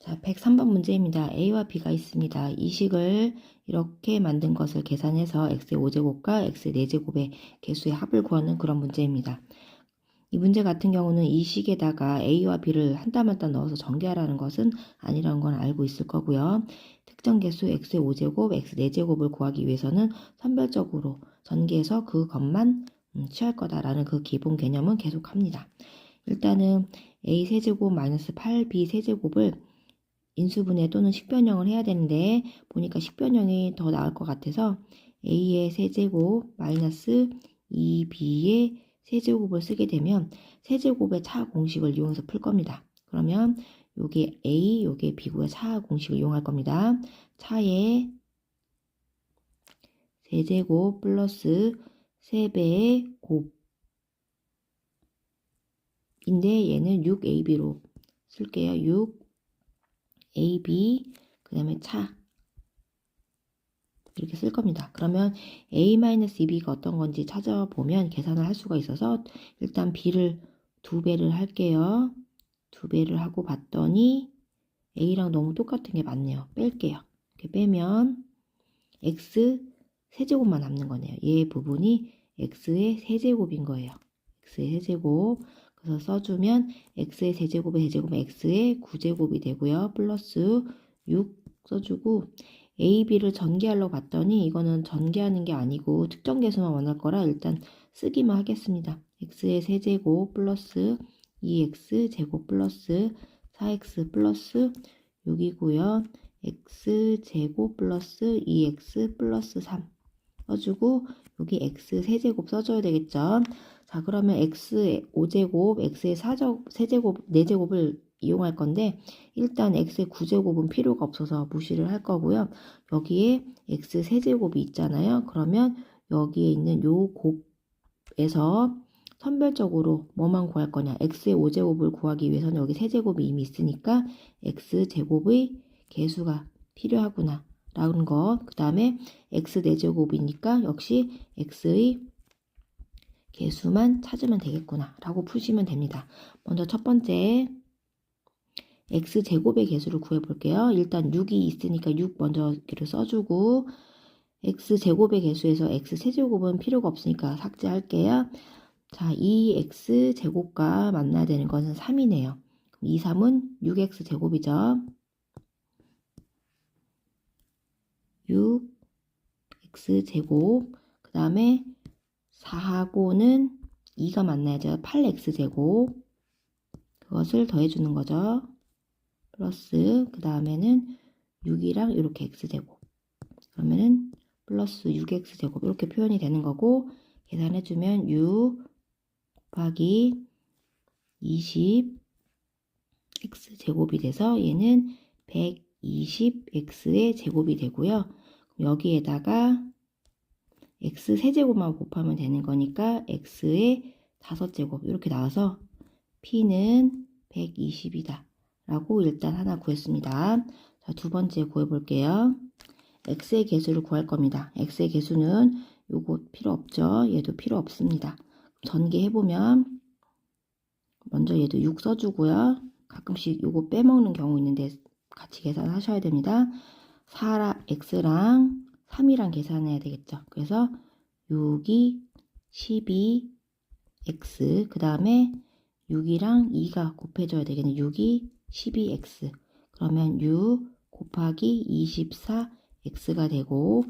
자, 103번 문제입니다. A와 B가 있습니다. 이 식을 이렇게 만든 것을 계산해서 x의 5제곱과 x의 4제곱의 개수의 합을 구하는 그런 문제입니다. 이 문제 같은 경우는 이 식에다가 A와 B를 한 땀 한 땀 넣어서 전개하라는 것은 아니라는 건 알고 있을 거고요. 특정 개수 x의 5제곱, x 4제곱을 구하기 위해서는 선별적으로 전개해서 그것만 취할 거다라는 그 기본 개념은 계속합니다. 일단은 a 세제곱 마이너스 8b 세제곱을 인수분해 또는 식변형을 해야 되는데 보니까 식변형이 더 나을 것 같아서 a의 세제곱 마이너스 2b의 세제곱을 쓰게 되면 세제곱의 차 공식을 이용해서 풀 겁니다. 그러면 요게 a, 요게 b고요. 차 공식을 이용할 겁니다. 차의 세제곱 플러스 3배의 곱인데 얘는 6ab로 쓸게요. 6ab 그 다음에 차 이렇게 쓸 겁니다. 그러면 a-2b가 어떤 건지 찾아보면 계산을 할 수가 있어서 일단 b를 2배를 할게요. 2배를 하고 봤더니 a랑 너무 똑같은 게 맞네요. 뺄게요. 이렇게 빼면 x 세제곱만 남는 거네요. 얘 부분이 x의 세제곱인 거예요. x의 세제곱. 그래서 써주면 x의 세제곱의 세제곱은 x의 9제곱이 되고요. 플러스 6 써주고 a, b를 전개하려고 봤더니 이거는 전개하는 게 아니고 특정 개수만 원할 거라 일단 쓰기만 하겠습니다. x의 세제곱 플러스 2x 제곱 플러스 4x 플러스 6이고요. x제곱 플러스 2x 플러스 3 써주고 여기 x 세제곱 써줘야 되겠죠. 자, 그러면 x의 5제곱, x의 세제곱, 4제곱을 이용할 건데 일단 x의 9제곱은 필요가 없어서 무시를 할 거고요. 여기에 x 세제곱이 있잖아요. 그러면 여기에 있는 요 곱에서 선별적으로 뭐만 구할 거냐. x의 5제곱을 구하기 위해서는 여기 세제곱이 이미 있으니까 x제곱의 개수가 필요하구나 라는 거. 그 다음에 x 4제곱이니까 역시 x의 개수만 찾으면 되겠구나 라고 푸시면 됩니다. 먼저 첫 번째 x제곱의 개수를 구해 볼게요. 일단 6이 있으니까 6 먼저 이렇게 써주고 x제곱의 개수에서 x세제곱은 필요가 없으니까 삭제할게요. 자, 이 x제곱과 만나야 되는 것은 3이네요. 2, 3은 6x제곱이죠. 6x제곱 그 다음에 4하고는 2가 만나야죠. 8x제곱 그것을 더해주는 거죠. 플러스 그 다음에는 6이랑 이렇게 x제곱 그러면은 플러스 6x제곱 이렇게 표현이 되는 거고 계산해주면 6 곱하기 20x제곱이 돼서 얘는 120x의 제곱이 되고요. 여기에다가 x 세제곱만 곱하면 되는 거니까 x의 5제곱 이렇게 나와서 p는 120이다 라고 일단 하나 구했습니다. 자, 두 번째 구해 볼게요. x의 개수를 구할 겁니다. x의 개수는 요거 필요 없죠. 얘도 필요 없습니다. 전개해보면 먼저 얘도 6 써주고요. 가끔씩 요거 빼먹는 경우 있는데 같이 계산하셔야 됩니다. 4x랑 3이랑 계산해야 되겠죠. 그래서 6이 12x 그 다음에 6이랑 2가 곱해줘야 되겠네. 6이 12x 그러면 6 곱하기 24x가 되고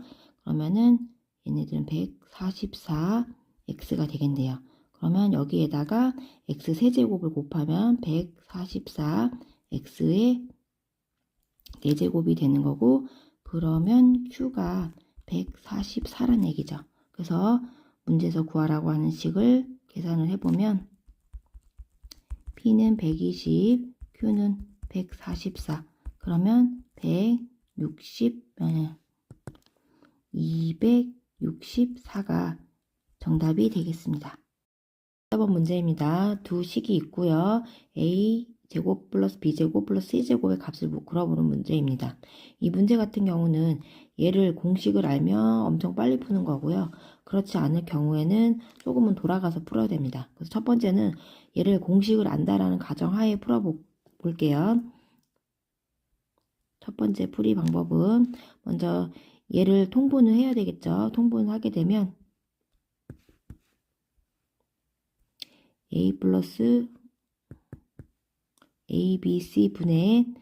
그러면은 얘네들은 144x가 되겠네요. 그러면 여기에다가 x 세제곱을 곱하면 144x의 4제곱이 되는 거고 그러면 q가 144란 얘기죠. 그래서 문제에서 구하라고 하는 식을 계산을 해보면 p는 120, q는 144 그러면 264가 정답이 되겠습니다. 4번 문제입니다. 두 식이 있고요. a제곱 플러스 b제곱 플러스 c제곱의 값을 물어보는 문제입니다. 이 문제 같은 경우는 얘를 공식을 알면 엄청 빨리 푸는 거고요. 그렇지 않을 경우에는 조금은 돌아가서 풀어야 됩니다. 그래서 첫 번째는 얘를 공식을 안다라는 가정하에 풀어볼게요. 첫 번째 풀이 방법은 먼저 얘를 통분을 해야 되겠죠. 통분을 하게 되면 A 플러스 ABC 분의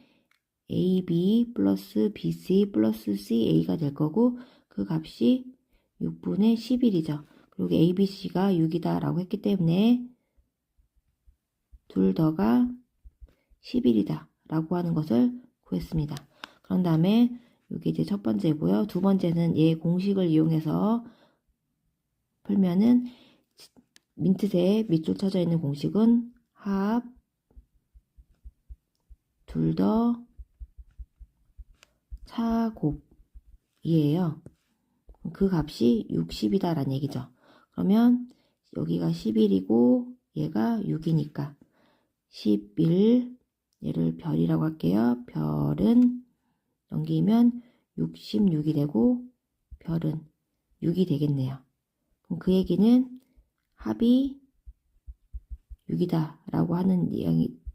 AB 플러스 BC 플러스 CA가 될 거고 그 값이 6분의 11이죠. 그리고 ABC가 6이다 라고 했기 때문에 둘 더가 11이다 라고 하는 것을 구했습니다. 그런 다음에 이게 이제 첫 번째고요. 두 번째는 얘 공식을 이용해서 풀면은 민트색 밑줄 쳐져 있는 공식은 합 둘 더 차곱이에요. 그 값이 60이다 라는 얘기죠. 그러면 여기가 11이고 얘가 6이니까 11 얘를 별이라고 할게요. 별은 넘기면 66이 되고 별은 6이 되겠네요. 그럼 그 얘기는 합이 6이다 라고 하는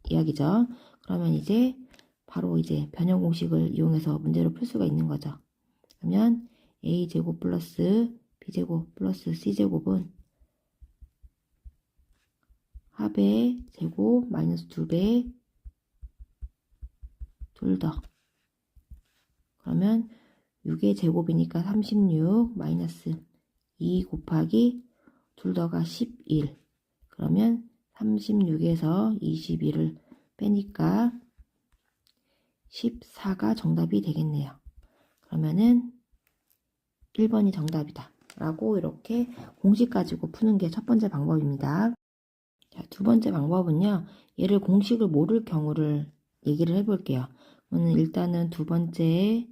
이야기죠. 그러면 이제 바로 이제 변형 공식을 이용해서 문제를 풀 수가 있는 거죠. 그러면 a제곱 플러스 b제곱 플러스 c제곱은 합의 제곱 마이너스 2배 둘 더. 그러면 6의 제곱이니까 36 마이너스 2 곱하기 둘 더가 11. 그러면 36에서 21을 빼니까 14가 정답이 되겠네요. 그러면은 1번이 정답이다 라고 이렇게 공식 가지고 푸는 게 첫 번째 방법입니다. 자, 두 번째 방법은요. 얘를 공식을 모를 경우를 얘기를 해볼게요. 일단은 두 번째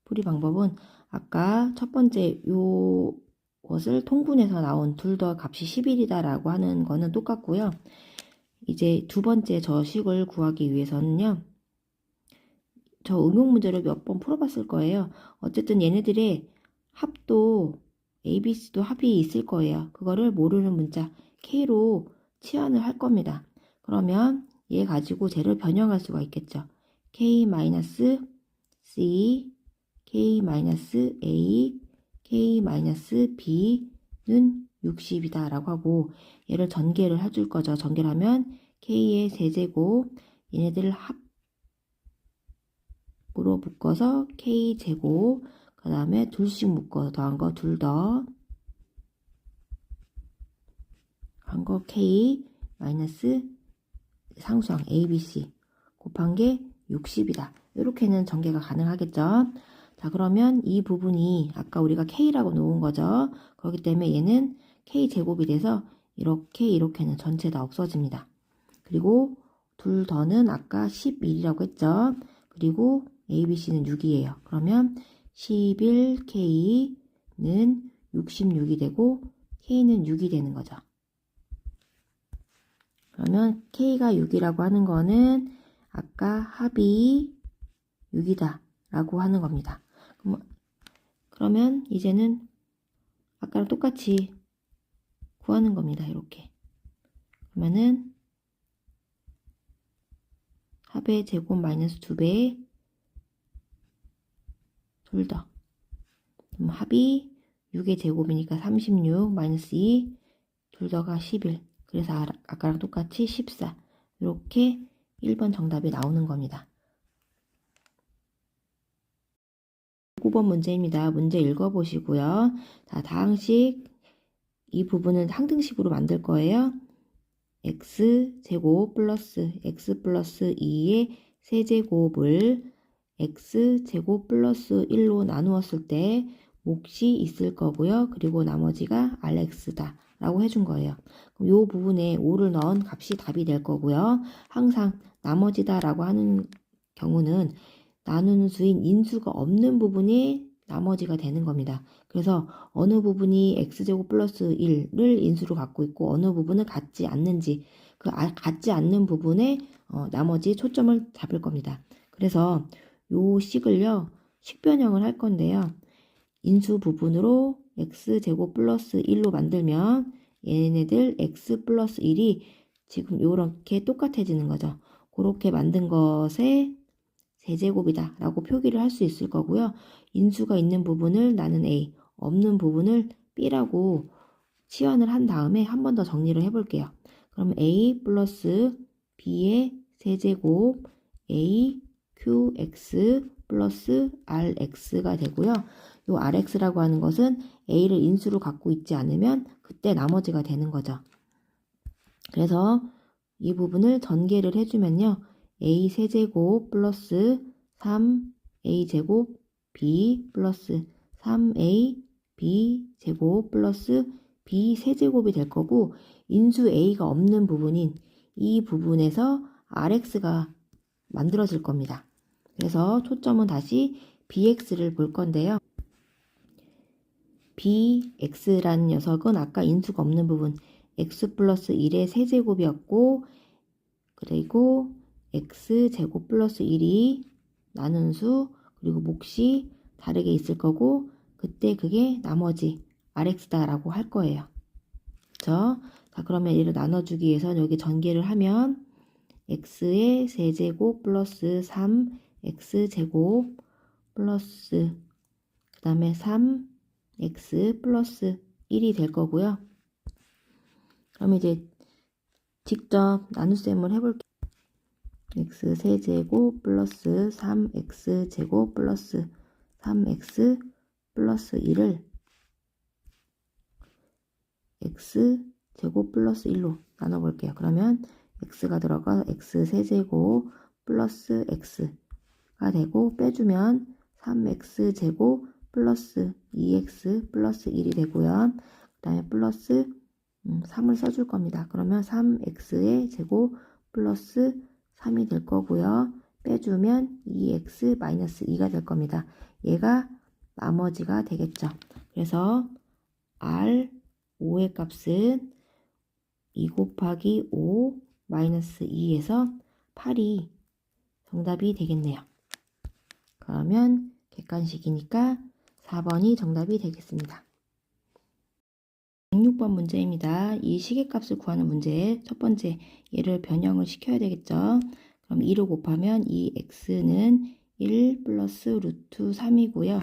풀이 방법은 아까 첫 번째 요것을 통분해서 나온 둘 더 값이 11이다 라고 하는 거는 똑같고요. 이제 두 번째 저 식을 구하기 위해서는요. 저 응용 문제를 몇 번 풀어봤을 거예요. 어쨌든 얘네들의 합도 ABC도 합이 있을 거예요. 그거를 모르는 문자 K로 치환을 할 겁니다. 그러면 얘 가지고 쟤를 변형할 수가 있겠죠. K-C, K-A, K-B는 60이다 라고 하고 얘를 전개를 해줄 거죠. 전개를 하면 K의 세제곱 얘네들을 합으로 묶어서 K제곱 그 다음에 둘씩 묶어서 더한 거 둘 더 한 거 K 마이너스 상수항 ABC 곱한 게 60이다. 이렇게는 전개가 가능하겠죠. 자, 그러면 이 부분이 아까 우리가 K라고 놓은 거죠. 그렇기 때문에 얘는 K제곱이 돼서 이렇게는 전체 다 없어집니다. 그리고 둘 더는 아까 11이라고 했죠. 그리고 ABC는 6이에요. 그러면 11K는 66이 되고 K는 6이 되는 거죠. 그러면 K가 6이라고 하는 거는 아까 합이 6이다 라고 하는 겁니다. 그러면 이제는 아까랑 똑같이 구하는 겁니다. 이렇게. 그러면은 합의 제곱 마이너스 2배 둘 더. 그럼 합이 6의 제곱이니까 36 마이너스 2 둘 더가 11. 그래서 아까랑 똑같이 14. 이렇게 1번 정답이 나오는 겁니다. 9번 문제입니다. 문제 읽어보시고요. 자, 다항식 이 부분은 항등식으로 만들 거예요. x제곱 플러스 x 플러스 2의 세제곱을 x제곱 플러스 1로 나누었을 때 몫이 있을 거고요. 그리고 나머지가 rx다 라고 해준 거예요. 그럼 이 부분에 5를 넣은 값이 답이 될 거고요. 항상 나머지다 라고 하는 경우는 나누는 수인 인수가 없는 부분이 나머지가 되는 겁니다. 그래서 어느 부분이 x제곱 플러스 1을 인수로 갖고 있고 어느 부분은 같지 않는지 같지 않는 부분에 나머지 초점을 잡을 겁니다. 그래서 요 식을요 식변형을 할 건데요. 인수 부분으로 x제곱 플러스 1로 만들면 얘네들 x 플러스 1이 지금 요렇게 똑같아지는 거죠. 그렇게 만든 것에 세제곱이다 라고 표기를 할 수 있을 거고요. 인수가 있는 부분을 나는 A, 없는 부분을 B라고 치환을 한 다음에 한 번 더 정리를 해볼게요. 그럼 A 플러스 B의 세제곱 AQX 플러스 RX가 되고요. 요 RX라고 하는 것은 A를 인수로 갖고 있지 않으면 그때 나머지가 되는 거죠. 그래서 이 부분을 전개를 해주면요. A 세제곱 플러스 3A 제곱 B 플러스 3A B 제곱 플러스 B 세제곱이 될 거고 인수 A가 없는 부분인 이 부분에서 RX가 만들어질 겁니다. 그래서 초점은 다시 BX를 볼 건데요. BX라는 녀석은 아까 인수가 없는 부분 X 플러스 1의 세제곱이었고 그리고 X제곱 플러스 1이 나눈 수 그리고 몫이 다르게 있을 거고 그때 그게 나머지 RX다라고 할 거예요. 그렇죠? 자, 그러면 얘를 나눠주기 위해서 여기 전개를 하면 X의 세제곱 플러스 3X제곱 플러스 그 다음에 3X 플러스 1이 될 거고요. 그럼 이제 직접 나눗셈을 해볼게요. X 세제곱 플러스 3X제곱 플러스 3X 플러스 1을 X제곱 플러스 1로 나눠볼게요. 그러면 X가 들어가 X 세제곱 플러스 X가 되고 빼주면 3X제곱 플러스 2X 플러스 1이 되고요. 그 다음에 플러스 3을 써줄 겁니다. 그러면 3X의 제곱 플러스 3이 될 거고요. 빼주면 2X 마이너스 2가 될 겁니다. 얘가 나머지가 되겠죠. 그래서 R5의 값은 2 곱하기 5 마이너스 2에서 8이 정답이 되겠네요. 그러면 객관식이니까 4번이 정답이 되겠습니다. 106번 문제입니다. 이 시계값을 구하는 문제 첫 번째 얘를 변형을 시켜야 되겠죠. 그럼 2로 곱하면 이 x는 1 플러스 루트 3이고요.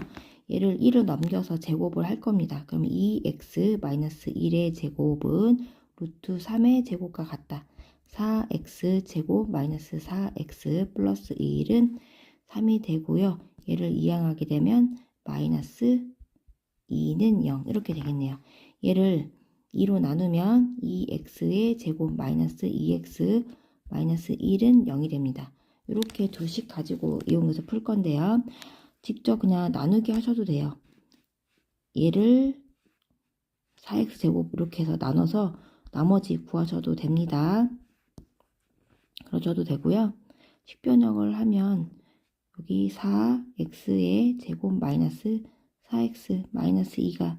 얘를 1을 넘겨서 제곱을 할 겁니다. 그럼 2x 마이너스 1의 제곱은 루트 3의 제곱과 같다. 4x 제곱 마이너스 4x 플러스 1은 3이 되고요. 얘를 이항하게 되면 마이너스 2는 0 이렇게 되겠네요. 얘를 2로 나누면 2x의 제곱 마이너스 2x 마이너스 1은 0이 됩니다. 이렇게 두 식 가지고 이용해서 풀 건데요. 직접 그냥 나누기 하셔도 돼요. 얘를 4x제곱 이렇게 해서 나눠서 나머지 구하셔도 됩니다. 그러셔도 되고요. 식변형을 하면 여기 4x의 제곱 마이너스 4x 마이너스 2가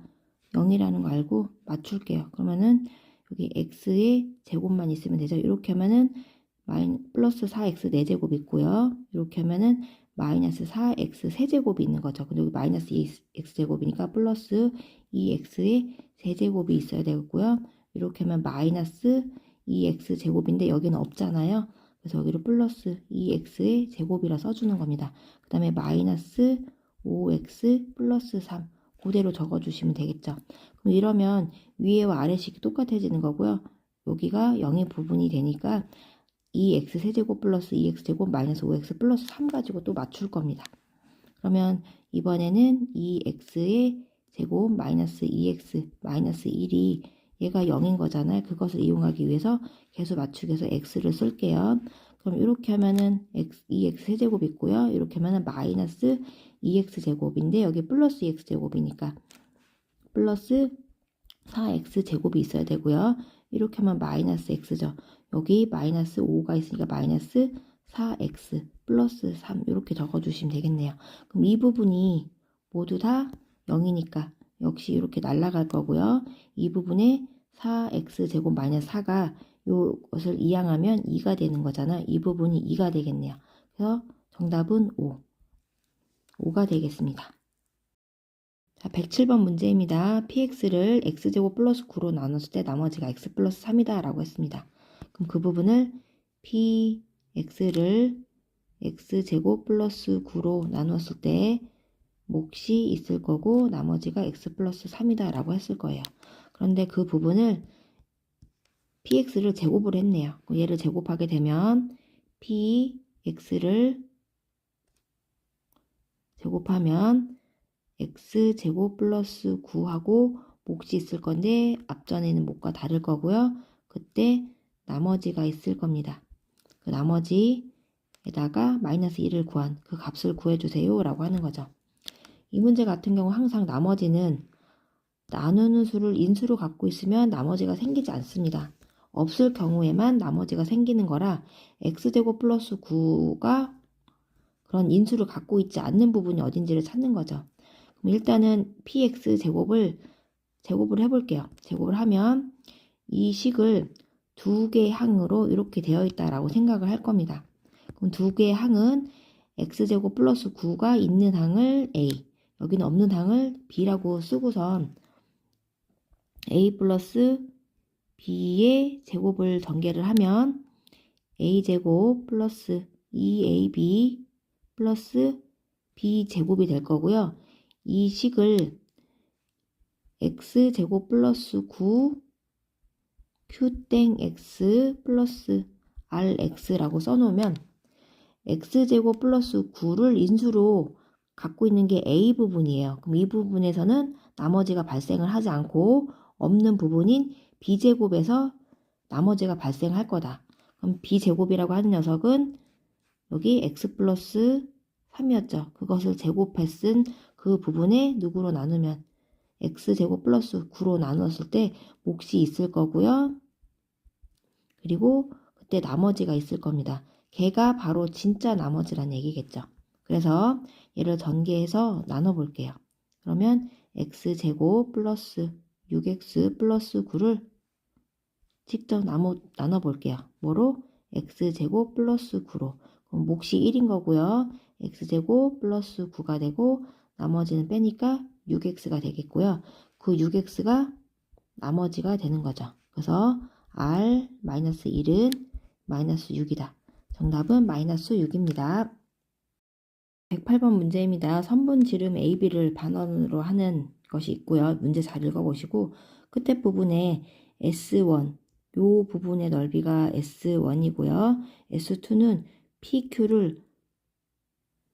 0이라는 거 알고 맞출게요. 그러면은 여기 x의 제곱만 있으면 되죠. 이렇게 하면은 플러스 4x 4제곱 있고요. 이렇게 하면은 마이너스 4x 세제곱이 있는 거죠. 근데 여기 마이너스 2x제곱이니까 플러스 2x의 세제곱이 있어야 되고요. 이렇게 하면 마이너스 2x제곱인데 여기는 없잖아요. 그래서 여기를 플러스 2x의 제곱이라 써주는 겁니다. 그 다음에 마이너스 5x 플러스 3 그대로 적어주시면 되겠죠. 그럼 이러면 위에와 아래식이 똑같아지는 거고요. 여기가 0의 부분이 되니까 2x 세제곱 플러스 2x제곱 마이너스 5x 플러스 3 가지고 또 맞출 겁니다. 그러면 이번에는 2x의 제곱 마이너스 2x 마이너스 1이 얘가 0인 거잖아요. 그것을 이용하기 위해서 계수 맞추기 위해서 x를 쓸게요. 그럼 이렇게 하면은 2x 세제곱 있고요. 이렇게 하면은 마이너스 2x제곱인데 여기 플러스 2x제곱이니까 플러스 4x제곱이 있어야 되고요. 이렇게 하면 마이너스 x죠. 여기 마이너스 5가 있으니까 마이너스 4x 플러스 3 이렇게 적어주시면 되겠네요. 그럼 이 부분이 모두 다 0이니까 역시 이렇게 날아갈 거고요. 이 부분에 4x제곱 마이너스 4가 이것을 이항하면 2가 되는 거잖아요. 이 부분이 2가 되겠네요. 그래서 정답은 5가 되겠습니다. 자, 107번 문제입니다. px를 x제곱 플러스 9로 나눴을 때 나머지가 x 플러스 3이다 라고 했습니다. 그럼 그 부분을 px를 x제곱 플러스 9로 나누었을 때 몫이 있을 거고 나머지가 x 플러스 3이다 라고 했을 거예요. 그런데 그 부분을 px를 제곱을 했네요. 얘를 제곱하게 되면 px를 제곱하면 x제곱 플러스 9하고 몫이 있을 건데 앞전에는 몫과 다를 거고요. 그때 나머지가 있을 겁니다. 그 나머지에다가 마이너스 1을 구한 그 값을 구해주세요 라고 하는 거죠. 이 문제 같은 경우 항상 나머지는 나누는 수를 인수로 갖고 있으면 나머지가 생기지 않습니다. 없을 경우에만 나머지가 생기는 거라 x제곱 플러스 9가 그런 인수를 갖고 있지 않는 부분이 어딘지를 찾는 거죠. 그럼 일단은 px 제곱을 해볼게요. 제곱을 하면 이 식을 두 개의 항으로 이렇게 되어 있다라고 생각을 할 겁니다. 그럼 두 개의 항은 x제곱 플러스 9가 있는 항을 a, 여기는 없는 항을 b라고 쓰고선 a 플러스 b의 제곱을 전개를 하면 a제곱 플러스 2ab 플러스 b제곱이 될 거고요. 이 식을 x제곱 플러스 9 qx 플러스 rx라고 써놓으면 x제곱 플러스 9를 인수로 갖고 있는 게 a 부분이에요. 그럼 이 부분에서는 나머지가 발생을 하지 않고 없는 부분인 b제곱에서 나머지가 발생할 거다. 그럼 b제곱이라고 하는 녀석은 여기 x 플러스 3이었죠. 그것을 제곱해 쓴 그 부분에 누구로 나누면 x제곱 플러스 9로 나눴을 때 몫이 있을 거고요. 그리고 그때 나머지가 있을 겁니다. 걔가 바로 진짜 나머지란 얘기겠죠. 그래서 얘를 전개해서 나눠볼게요. 그러면 x제곱 플러스 6x 플러스 9를 직접 나눠볼게요. 뭐로? x제곱 플러스 9로. 그럼 몫이 1인 거고요. x제곱 플러스 9가 되고 나머지는 빼니까 6x가 되겠고요. 그 6x가 나머지가 되는 거죠. 그래서 r-1은 마이너스 6이다. 정답은 마이너스 6입니다. 108번 문제입니다. 선분 지름 AB를 반원으로 하는 것이 있고요. 문제 잘 읽어보시고 끝에 부분에 S1, 요 부분의 넓이가 S1이고요. S2는 PQ를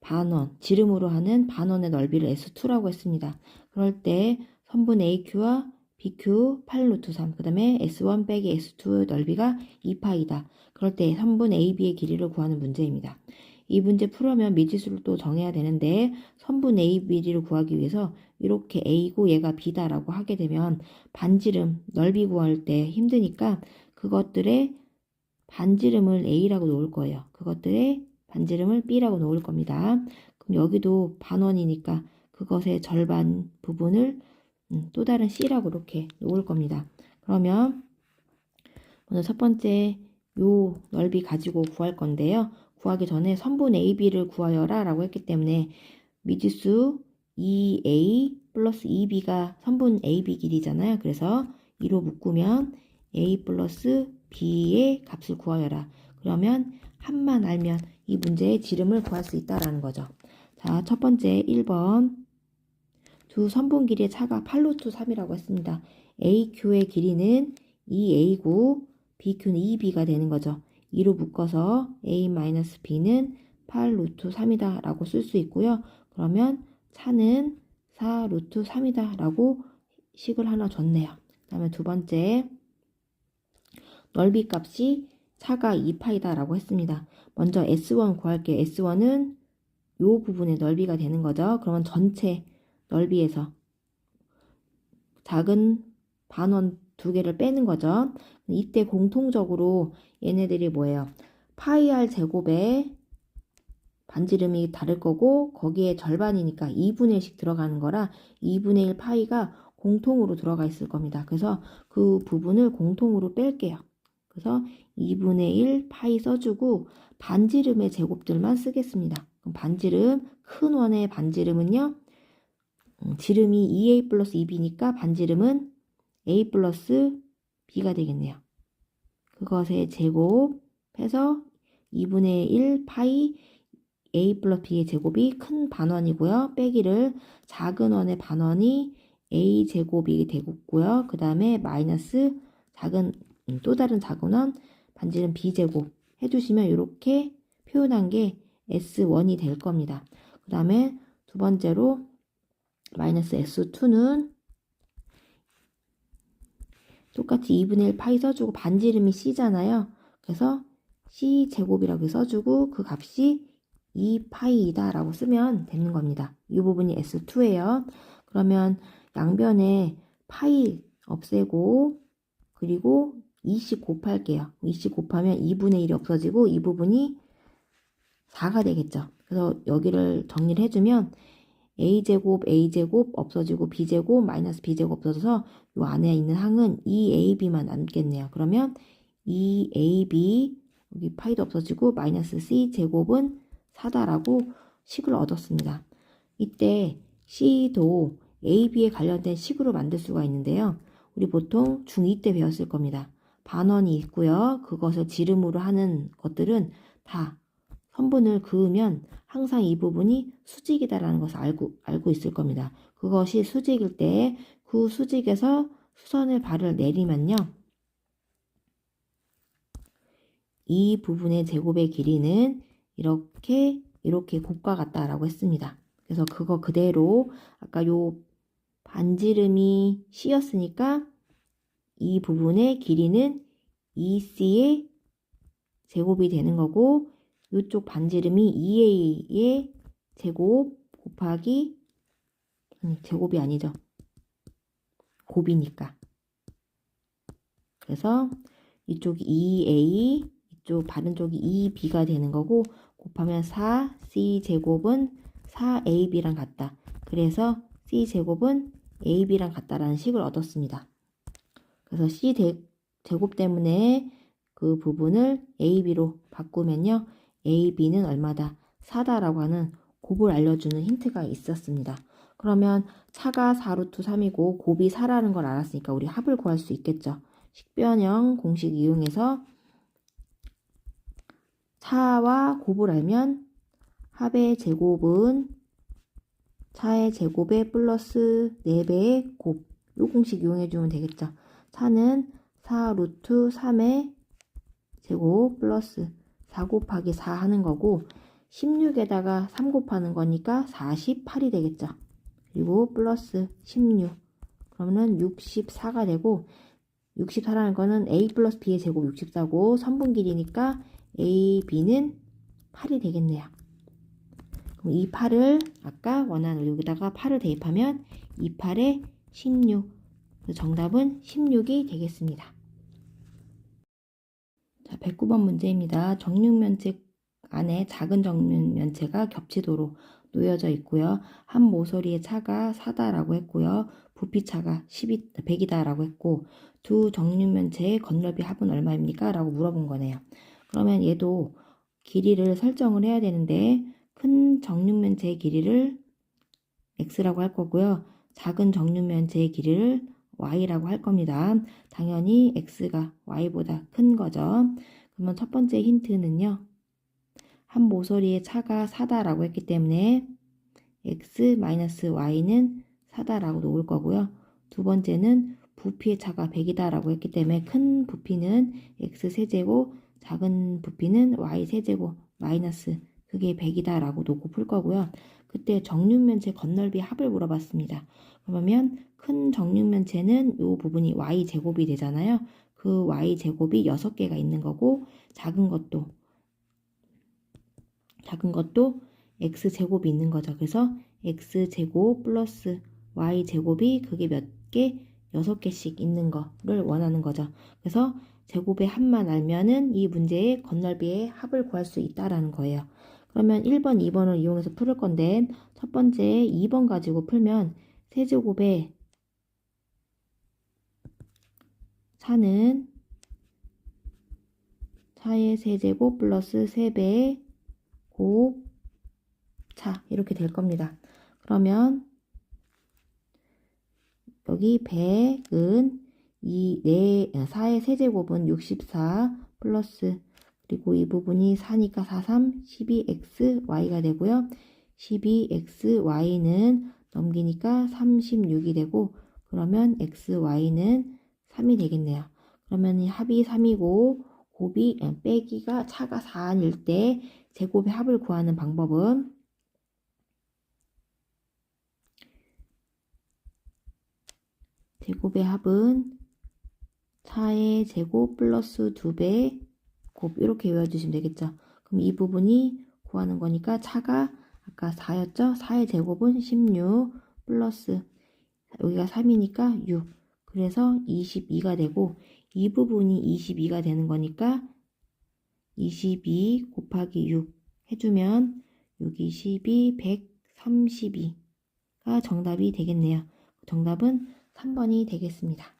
반원, 지름으로 하는 반원의 넓이를 S2라고 했습니다. 그럴 때 선분 AQ와 BQ 8루트 3, 그 다음에 S1 빼기 S2의 넓이가 2파이다. 그럴 때 선분 AB의 길이를 구하는 문제입니다. 이 문제 풀으면 미지수를 또 정해야 되는데 선분 AB를 구하기 위해서 이렇게 A고 얘가 B다라고 하게 되면 반지름, 넓이 구할 때 힘드니까 그것들의 반지름을 A라고 놓을 거예요. 그것들의 반지름을 B라고 놓을 겁니다. 그럼 여기도 반원이니까 그것의 절반 부분을 또 다른 C라고 이렇게 놓을 겁니다. 그러면 먼저 첫 번째 요 넓이 가지고 구할 건데요. 구하기 전에 선분 AB를 구하여라 라고 했기 때문에 미지수 2A 플러스 2B가 선분 AB 길이잖아요. 그래서 2로 묶으면 A 플러스 B의 값을 구하여라. 그러면 합만 알면 이 문제의 지름을 구할 수 있다라는 거죠. 자, 첫 번째 1번. 두 선분 길이의 차가 8루트 3이라고 했습니다. AQ의 길이는 2A고 BQ는 2B가 되는 거죠. 2로 묶어서 A-B는 8루트 3이다 라고 쓸 수 있고요. 그러면 차는 4루트 3이다 라고 식을 하나 줬네요. 그 다음에 두 번째 넓이 값이 차가 2파이다 라고 했습니다. 먼저 S1 구할게요. S1은 요 부분의 넓이가 되는 거죠. 그러면 전체 넓이에서 작은 반원 두 개를 빼는 거죠. 이때 공통적으로 얘네들이 뭐예요? 파이 r 제곱에 반지름이 다를 거고 거기에 절반이니까 2분의 1씩 들어가는 거라 2분의 1 파이가 공통으로 들어가 있을 겁니다. 그래서 그 부분을 공통으로 뺄게요. 그래서 2분의 1 파이 써주고 반지름의 제곱들만 쓰겠습니다. 그럼 반지름, 큰 원의 반지름은요. 지름이 2a 플러스 2b니까 반지름은 a 플러스 b가 되겠네요. 그것의 제곱해서 2분의 1 파이 a 플러스 b의 제곱이 큰 반원이고요. 빼기를 작은 원의 반원이 a 제곱이 되고요. 그 다음에 마이너스 작은 또 다른 작은 원 반지름 b 제곱 해주시면 이렇게 표현한 게 S1이 될 겁니다. 그 다음에 두 번째로 마이너스 S2는 똑같이 2분의 1 파이 써주고 반지름이 C잖아요. 그래서 C 제곱이라고 써주고 그 값이 2파이이다 라고 쓰면 되는 겁니다. 이 부분이 S2예요. 그러면 양변에 파이 없애고 그리고 2씩 곱할게요. 2씩 곱하면 2분의 1이 없어지고 이 부분이 4가 되겠죠. 그래서 여기를 정리를 해주면 a제곱 없어지고 b제곱 마이너스 b제곱 없어져서 이 안에 있는 항은 2ab만 남겠네요. 그러면 2ab 여기 파이도 없어지고 마이너스 c제곱은 4다라고 식을 얻었습니다. 이때 c도 ab에 관련된 식으로 만들 수가 있는데요. 우리 보통 중2 때 배웠을 겁니다. 반원이 있고요. 그것을 지름으로 하는 것들은 다 선분을 그으면 항상 이 부분이 수직이다라는 것을 알고 있을 겁니다. 그것이 수직일 때 그 수직에서 수선의 발을 내리면요. 이 부분의 제곱의 길이는 이렇게 곱과 같다라고 했습니다. 그래서 그거 그대로 아까 요 반지름이 C였으니까 이 부분의 길이는 2C의 제곱이 되는 거고 이쪽 반지름이 2a의 제곱 곱하기 제곱이 아니죠. 곱이니까. 그래서 이쪽이 2a, 이쪽 바른 쪽이 2b가 되는 거고 곱하면 4c 제곱은 4ab랑 같다. 그래서 c 제곱은 ab랑 같다라는 식을 얻었습니다. 그래서 c 제곱 때문에 그 부분을 ab로 바꾸면요. ab는 얼마다? 4다라고 하는 곱을 알려주는 힌트가 있었습니다. 그러면 차가 4루트 3이고 곱이 4라는 걸 알았으니까 우리 합을 구할 수 있겠죠. 식변형 공식 이용해서 차와 곱을 알면 합의 제곱은 차의 제곱에 플러스 4배의 곱. 이 공식 이용해주면 되겠죠. 차는 4루트 3의 제곱 플러스 4 곱하기 4 하는 거고 16에다가 3 곱하는 거니까 48이 되겠죠. 그리고 플러스 16 그러면은 64가 되고 64라는 거는 a 플러스 b의 제곱 64고 선분 길이니까 a, b는 8이 되겠네요. 그럼 이 8을 아까 원하는 여기다가 8을 대입하면 2, 8에 16 정답은 16이 되겠습니다. 자, 109번 문제입니다. 정육면체 안에 작은 정육면체가 겹치도록 놓여져 있고요. 한 모서리의 차가 4다라고 했고요. 부피차가 100이다라고 했고 두 정육면체의 건널비 합은 얼마입니까? 라고 물어본 거네요. 그러면 얘도 길이를 설정을 해야 되는데 큰 정육면체의 길이를 x라고 할 거고요. 작은 정육면체의 길이를 y라고 할 겁니다. 당연히 x가 y보다 큰 거죠. 그러면 첫 번째 힌트는요. 한 모서리의 차가 4다라고 했기 때문에 x-y는 4다라고 놓을 거고요. 두 번째는 부피의 차가 100이다라고 했기 때문에 큰 부피는 x세제곱, 작은 부피는 y세제곱 마이너스 그게 100이다라고 놓고 풀 거고요. 그때 정육면체 건널비 합을 물어봤습니다. 그러면 큰 정육면체는 이 부분이 y제곱이 되잖아요. 그 y제곱이 6개가 있는 거고 작은 것도 x제곱이 있는 거죠. 그래서 x제곱 플러스 y제곱이 그게 몇 개? 6개씩 있는 거를 원하는 거죠. 그래서 제곱의 합만 알면은 이 문제의 건널비의 합을 구할 수 있다라는 거예요. 그러면 1번, 2번을 이용해서 풀을 건데 첫 번째 2번 가지고 풀면 세제곱의 차는 차의 세제곱 플러스 3배의 곱 차 이렇게 될 겁니다. 그러면 여기 100은 4의 세제곱은 64 플러스 그리고 이 부분이 4니까 4, 3, 12xy가 되고요. 12xy는 넘기니까 36이 되고 그러면 xy는 3이 되겠네요. 그러면 합이 3이고 곱이 빼기가 차가 4일 때 제곱의 합을 구하는 방법은 제곱의 합은 차의 제곱 플러스 2배 곱 이렇게 외워주시면 되겠죠. 그럼 이 부분이 구하는 거니까 차가 아까 4였죠? 4의 제곱은 16 플러스 여기가 3이니까 6 그래서 22가 되고 이 부분이 22가 되는 거니까 22 곱하기 6 해주면 6이 12, 132가 정답이 되겠네요. 정답은 3번이 되겠습니다.